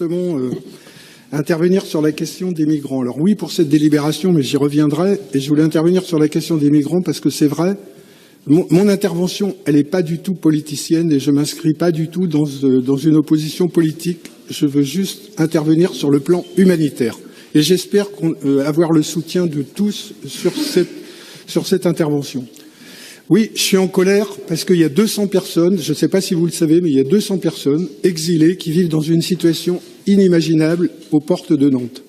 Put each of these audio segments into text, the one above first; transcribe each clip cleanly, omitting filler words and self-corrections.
justement intervenir sur la question des migrants. Alors oui, pour cette délibération, mais j'y reviendrai, et je voulais intervenir sur la question des migrants parce que c'est vrai, mon intervention, elle n'est pas du tout politicienne et je ne m'inscris pas du tout dans une opposition politique. Je veux juste intervenir sur le plan humanitaire. Et j'espère avoir le soutien de tous sur cette intervention. Oui, je suis en colère parce qu'il y a 200 personnes, je ne sais pas si vous le savez, mais il y a 200 personnes exilées qui vivent dans une situation inimaginable aux portes de Nantes.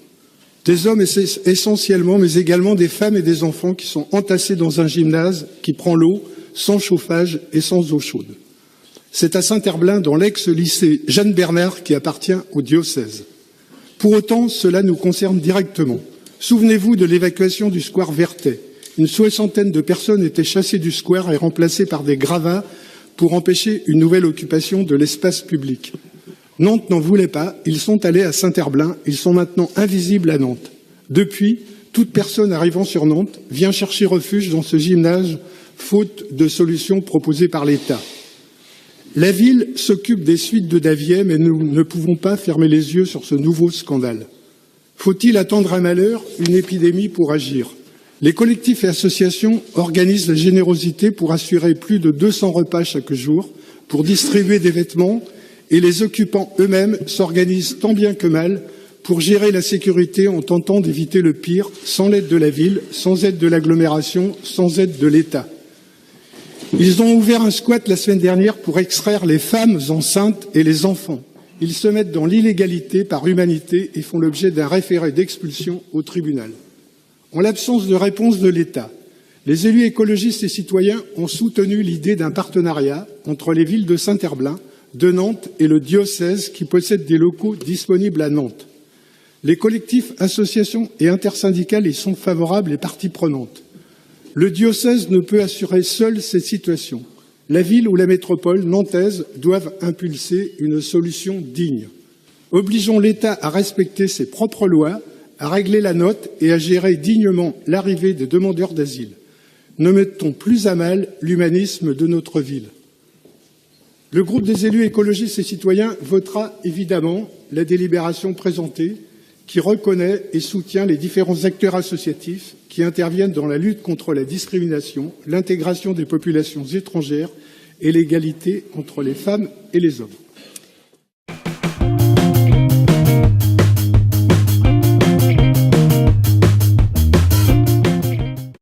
Des hommes essentiellement, mais également des femmes et des enfants qui sont entassés dans un gymnase qui prend l'eau, sans chauffage et sans eau chaude. C'est à Saint-Herblain, dans l'ex-lycée Jeanne Bernard, qui appartient au diocèse. Pour autant, cela nous concerne directement. Souvenez-vous de l'évacuation du square Vertet. Une soixantaine de personnes étaient chassées du square et remplacées par des gravats pour empêcher une nouvelle occupation de l'espace public. Nantes n'en voulait pas, ils sont allés à Saint-Herblain, ils sont maintenant invisibles à Nantes. Depuis, toute personne arrivant sur Nantes vient chercher refuge dans ce gymnase, faute de solutions proposées par l'État. La ville s'occupe des suites de Davier, mais nous ne pouvons pas fermer les yeux sur ce nouveau scandale. Faut-il attendre un malheur, une épidémie pour agir ? Les collectifs et associations organisent la générosité pour assurer plus de 200 repas chaque jour, pour distribuer des vêtements, et les occupants eux-mêmes s'organisent tant bien que mal pour gérer la sécurité en tentant d'éviter le pire, sans l'aide de la ville, sans aide de l'agglomération, sans aide de l'État. Ils ont ouvert un squat la semaine dernière pour extraire les femmes enceintes et les enfants. Ils se mettent dans l'illégalité par humanité et font l'objet d'un référé d'expulsion au tribunal. En l'absence de réponse de l'État, les élus écologistes et citoyens ont soutenu l'idée d'un partenariat entre les villes de Saint-Herblain, de Nantes et le diocèse qui possède des locaux disponibles à Nantes. Les collectifs, associations et intersyndicales y sont favorables et parties prenantes. Le diocèse ne peut assurer seul cette situation. La ville ou la métropole nantaise doivent impulser une solution digne. Obligeons l'État à respecter ses propres lois, à régler la note et à gérer dignement l'arrivée des demandeurs d'asile. Ne mettons plus à mal l'humanisme de notre ville. Le groupe des élus écologistes et citoyens votera évidemment la délibération présentée qui reconnaît et soutient les différents acteurs associatifs qui interviennent dans la lutte contre la discrimination, l'intégration des populations étrangères et l'égalité entre les femmes et les hommes.